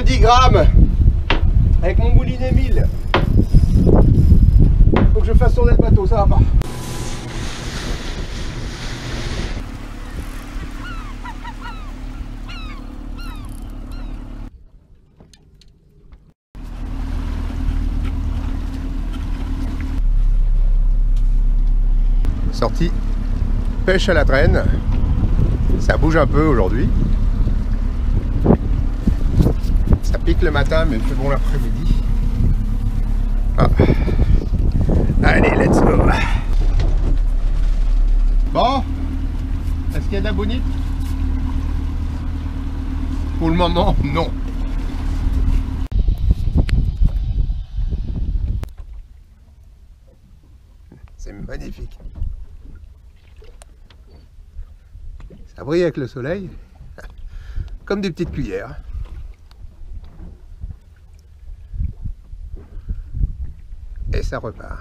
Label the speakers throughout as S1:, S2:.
S1: 10 grammes avec mon moulinet 1000. Faut que je fasse tourner le bateau, ça va pas. Sortie pêche à la traîne, ça bouge un peu aujourd'hui, ça pique le matin mais il fait bon l'après-midi. Ah. Allez, let's go. Bon, est-ce qu'il y a de la bonite? Pour le moment, non. C'est magnifique. Ça brille avec le soleil, comme des petites cuillères. Et ça repart.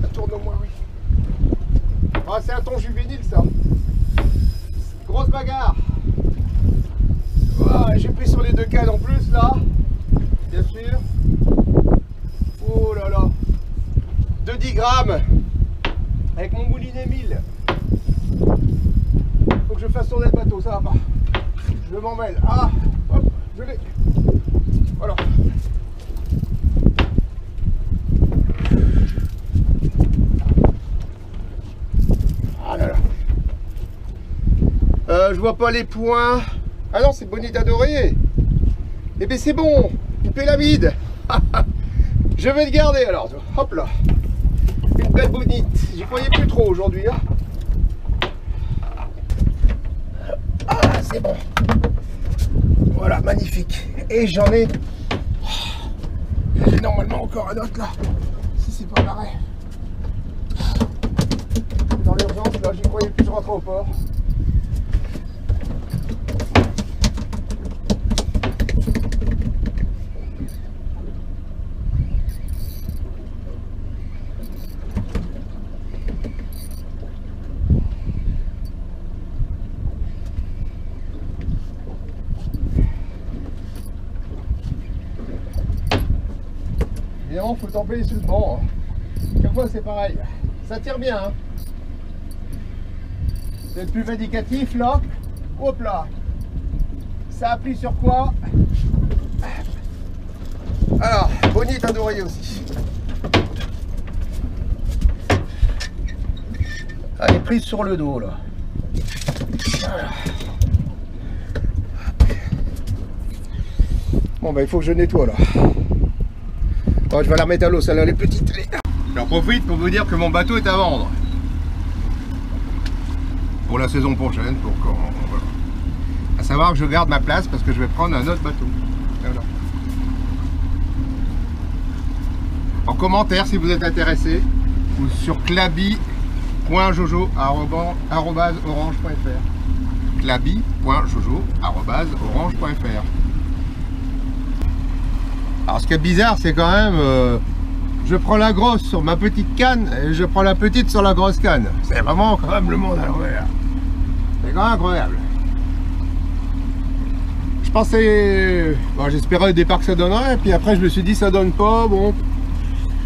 S1: Ça tourne au moins, oui. Ah, c'est un thon juvénile, ça. Grosse bagarre. Ah, j'ai pris sur les deux cannes en plus, là. Bien sûr. Oh là là. De 10 grammes. Avec mon moulinet 1000. Faut que je fasse tourner le bateau, ça va pas. Je m'en mêle. Ah, hop, je l'ai. Voilà. Ah là là. Je vois pas les points. Ah non, c'est bonite adorée. Eh bien c'est bon. Une pélamide. Je vais le garder alors. Hop là. Une belle bonite. J'y croyais plus trop aujourd'hui. Hein. Ah, c'est bon. Voilà, magnifique. Et j'en ai... J'ai normalement encore un autre là. Si c'est pas pareil. Dans l'urgence, là, j'y croyais plus, je rentre au port. Évidemment, faut t'empêcher sur le banc. Chaque fois, c'est pareil. Ça tire bien. Hein. Vous êtes plus vindicatif là. Hop là. Ça appuie sur quoi? Alors, bonite adorée aussi. Elle est prise sur le dos là. Voilà. Bon, bah, il faut que je nettoie là. Oh, je vais la remettre à l'eau, celle-là, elle est petite. J'en profite pour vous dire que mon bateau est à vendre. Pour la saison prochaine, pour quand... Voilà. À savoir que je garde ma place parce que je vais prendre un autre bateau. Voilà. En commentaire, si vous êtes intéressé, ou sur clabi.jojo@orange.fr. clabi.jojo@orange.fr. Alors ce qui est bizarre, c'est quand même, je prends la grosse sur ma petite canne et je prends la petite sur la grosse canne. C'est vraiment quand même le monde à l'envers. C'est quand même incroyable. Je pensais, bon, j'espérais au départ que ça donnerait, puis après je me suis dit ça donne pas, bon.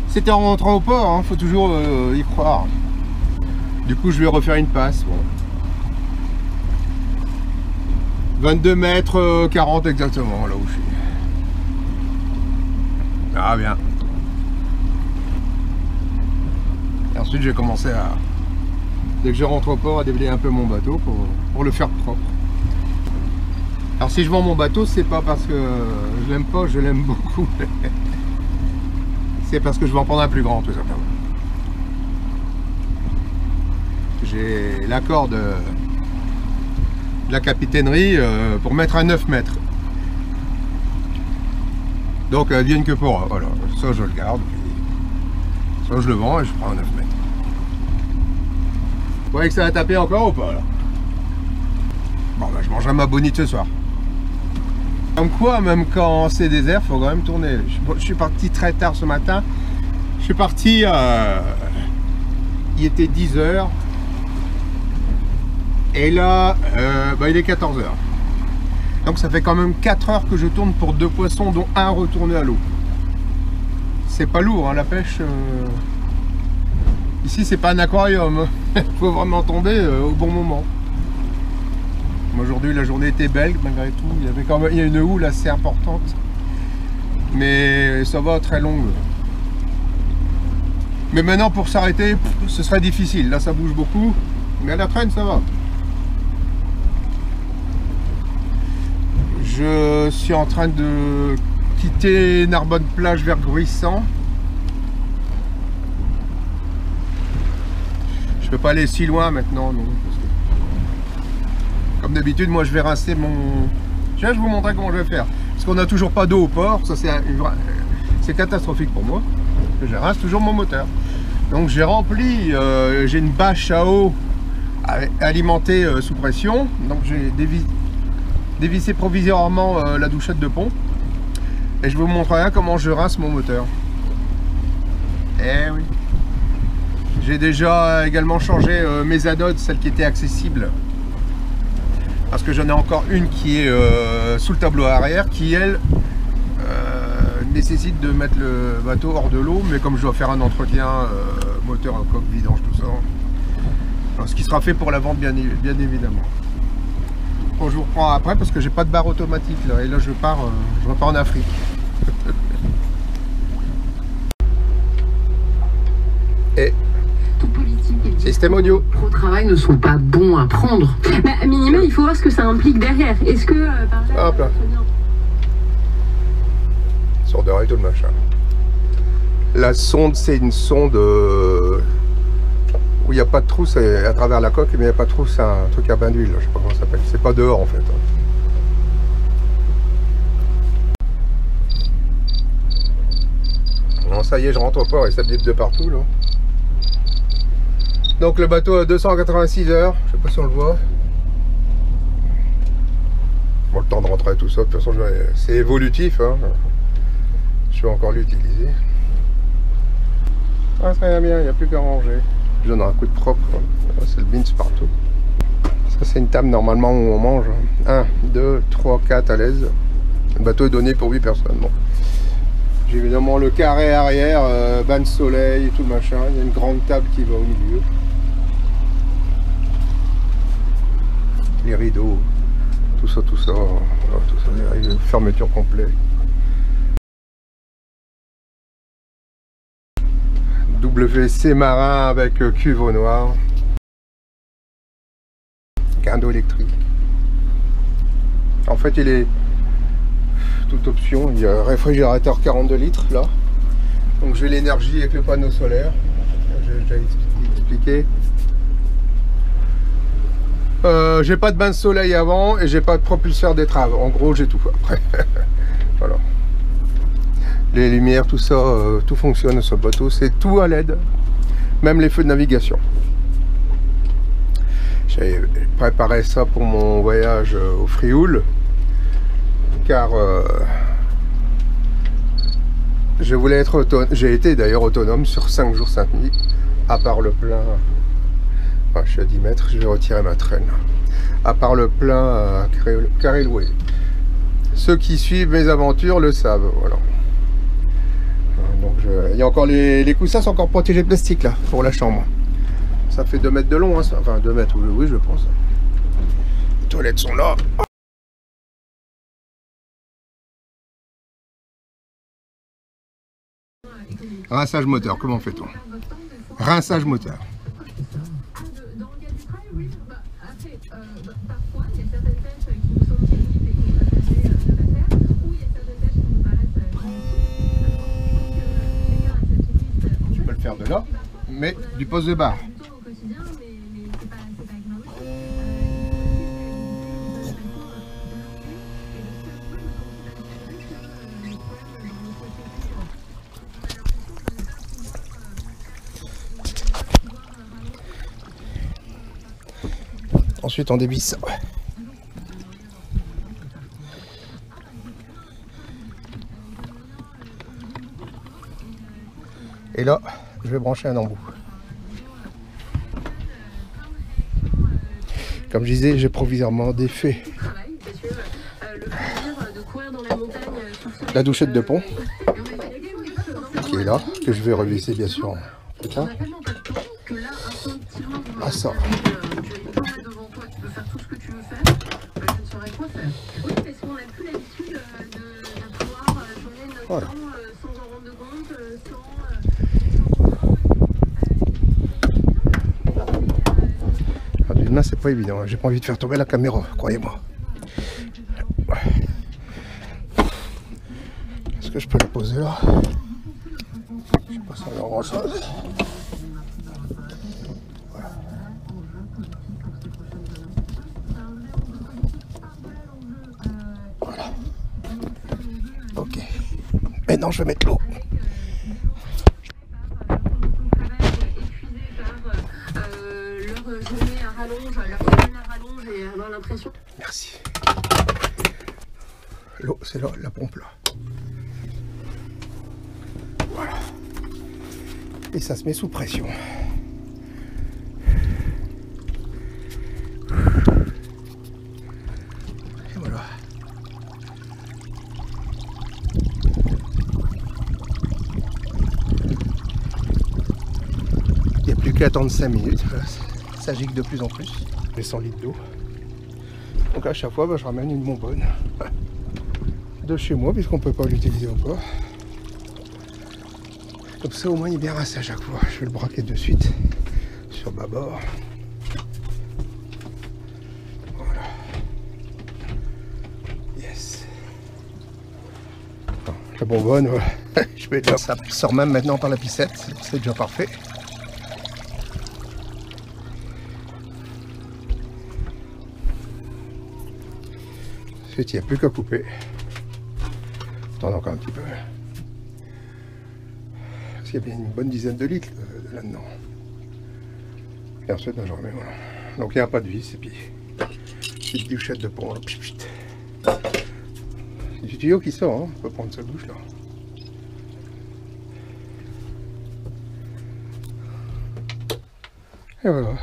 S1: C'était en rentrant au port, hein, faut toujours y croire. Du coup je vais refaire une passe. Bon. 22 mètres 40 exactement, là où je suis. Ah bien. Et ensuite je vais commencer à, dès que je rentre au port, à déblayer un peu mon bateau pour le faire propre. Alors si je vends mon bateau, c'est pas parce que je l'aime pas, je l'aime beaucoup. C'est parce que je vais en prendre un plus grand tout simplement. J'ai l'accord de la capitainerie pour mettre à 9 mètres. Donc vienne que pour voilà, ça je le garde, puis ça je le vends et je prends un 9 mètres. Vous voyez que ça va taper encore ou pas là? Bon bah je mangerai ma bonite ce soir. Comme quoi, même quand c'est désert, faut quand même tourner. Je suis parti très tard ce matin. Je suis parti, il était 10 h. Et là, il est 14 h. Donc ça fait quand même 4 heures que je tourne pour 2 poissons, dont un retourné à l'eau. C'est pas lourd, hein, la pêche. Ici, c'est pas un aquarium. Il faut vraiment tomber au bon moment. Aujourd'hui, la journée était belle malgré tout. Il y avait quand même une houle assez importante. Mais ça va, très longue. Mais maintenant, pour s'arrêter, ce serait difficile. Là, ça bouge beaucoup. Mais à la traîne, ça va. Je suis en train de quitter Narbonne Plage vers Gruissant. Je peux pas aller si loin maintenant, non. Parce que, comme d'habitude, moi je vais rincer mon... Je vais vous montrer comment je vais faire. Parce qu'on n'a toujours pas d'eau au port, ça c'est catastrophique pour moi. Je rince toujours mon moteur. Donc j'ai rempli, j'ai une bâche à eau alimentée sous pression. Donc j'ai dévissé provisoirement la douchette de pont. Et je vous montrerai comment je rince mon moteur. Eh oui. J'ai déjà également changé mes anodes, celles qui étaient accessibles. Parce que j'en ai encore une qui est sous le tableau arrière, qui elle nécessite de mettre le bateau hors de l'eau. Mais comme je dois faire un entretien, moteur, coque, vidange, tout ça. Ce qui sera fait pour la vente bien évidemment. Bon, je vous reprends après parce que j'ai pas de barre automatique là. Et là je repars en Afrique. Et système audio.
S2: Au travail ne sont pas bons à prendre. Bah, minimum, il faut voir ce que ça implique derrière. Est-ce que par là,
S1: hop là. Sur de et tout le machin. La sonde, c'est une sonde où il n'y a pas de trou, c'est à travers la coque, mais il n'y a pas de trou, c'est un truc à bain d'huile, je sais pas comment ça s'appelle. C'est pas dehors en fait. Bon, ça y est, je rentre au port et ça bip de partout là. Donc le bateau a 286 heures, je sais pas si on le voit. Bon, le temps de rentrer tout ça, de toute façon c'est évolutif, hein. Je vais encore l'utiliser. Ah, ça va bien, il n'y a plus qu'à ranger. Je donne un coup de propre, c'est le bins partout. Ça c'est une table normalement où on mange. 1, 2, 3, 4 à l'aise. Le bateau est donné pour 8 personnes. Bon. J'ai évidemment le carré arrière, bain de soleil et tout le machin. Il y a une grande table qui va au milieu. Les rideaux, tout ça, voilà, tout ça, fermeture complète. WC marin avec cuve au noir. Guindeau électrique. En fait, il est toute option. Il y a un réfrigérateur 42 litres là. Donc j'ai l'énergie avec le panneau solaire. J'ai déjà expliqué. J'ai pas de bain de soleil avant et j'ai pas de propulseur d'étrave. En gros, j'ai tout après. Voilà. Les lumières, tout ça, tout fonctionne sur le bateau. C'est tout à LED. Même les feux de navigation. J'ai préparé ça pour mon voyage au Frioul. Car je voulais être autonome. J'ai été d'ailleurs autonome sur 5 jours 5 nuits. À part le plein. Enfin, je suis à 10 mètres, je vais retirer ma traîne. À part le plein à Carilloué. Ceux qui suivent mes aventures le savent. Voilà. Donc il y a encore les coussins sont encore protégés de plastique là pour la chambre. Ça fait 2 mètres de long, hein, ça. Enfin 2 mètres, oui je pense. Les toilettes sont là. Rinçage moteur, comment fait-on? Rinçage moteur. Tu peux le faire de là, mais du poste de barre. Ensuite on débisse. Et là, je vais brancher un embout. Comme je disais, j'ai provisoirement défait la douchette de pont qui est là, que je vais revisser bien sûr plus tard. Ah ça. Voilà. D'une main c'est pas évident, j'ai pas envie de faire tomber la caméra, croyez-moi. Est-ce que je peux la poser là? Je sais pas si on a grand chose. Voilà. Voilà. Ok. Maintenant je vais mettre l'eau. Merci. L'eau, c'est là, la pompe là. Voilà. Et ça se met sous pression. Et voilà. Il n'y a plus qu'à attendre 5 minutes. Ça gicle de plus en plus. Les 100 litres d'eau. Donc à chaque fois, je ramène une bonbonne de chez moi, puisqu'on ne peut pas l'utiliser encore. Comme ça, au moins, il est bien rincé à chaque fois. Je vais le braquer de suite sur bâbord. Voilà. Yes. Bon, la bonbonne, voilà. Je vais déjà, ça sort même maintenant par la piscette. C'est déjà parfait. Il n'y a plus qu'à couper. Attends encore un petit peu. Parce qu'il y a bien une bonne dizaine de litres là-dedans. Et ensuite, j'en remets, voilà. Donc il n'y a pas de vis, et puis petite douchette de pont. Là. C'est du tuyau qui sort, hein. On peut prendre sa douche là. Et voilà.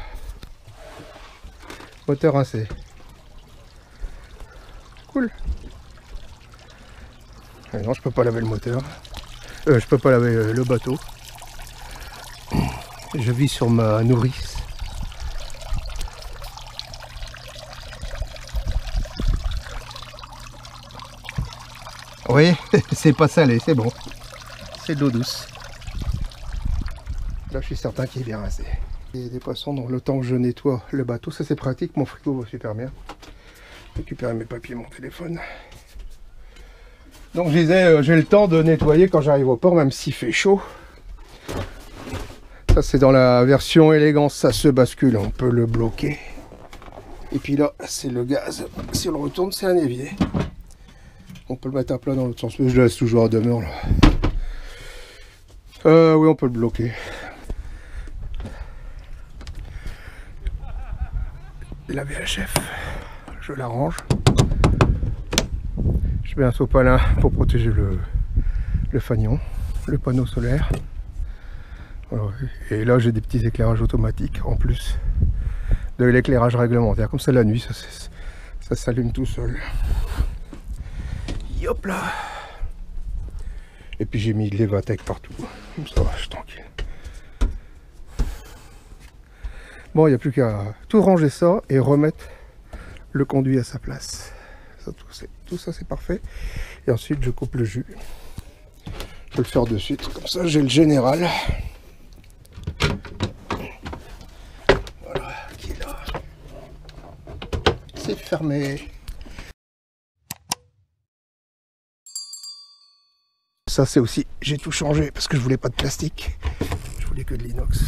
S1: Moteur rincé. Cool. Et non, je peux pas laver le moteur. Je peux pas laver le bateau. Je vis sur ma nourrice. Oui, c'est pas salé, c'est bon. C'est de l'eau douce. Là, je suis certain qu'il est bien rincé. Il y a des poissons dans le temps que je nettoie le bateau. Ça, c'est pratique. Mon frigo va super bien. Récupérer mes papiers, mon téléphone. Donc je disais, j'ai le temps de nettoyer quand j'arrive au port, même s'il fait chaud. Ça c'est dans la version élégance, ça se bascule, on peut le bloquer. Et puis là, c'est le gaz. Si on le retourne, c'est un évier. On peut le mettre à plat dans l'autre sens, mais je le laisse toujours à demeure là. Oui, on peut le bloquer. La VHF. Je l'arrange. Je mets un sopalin pour protéger le fanion, le panneau solaire. Voilà. Et là j'ai des petits éclairages automatiques en plus de l'éclairage réglementaire. Comme ça la nuit, ça s'allume tout seul. Hop là. Et puis j'ai mis de l'Evatec partout. Comme ça, je suis tranquille. Bon, il n'y a plus qu'à tout ranger ça et remettre le conduit à sa place. Ça, tout ça c'est parfait. Et ensuite je coupe le jus. Je vais le faire de suite. Comme ça j'ai le général. Voilà, qui est là. C'est fermé. Ça c'est aussi, j'ai tout changé parce que je voulais pas de plastique. Je voulais que de l'inox.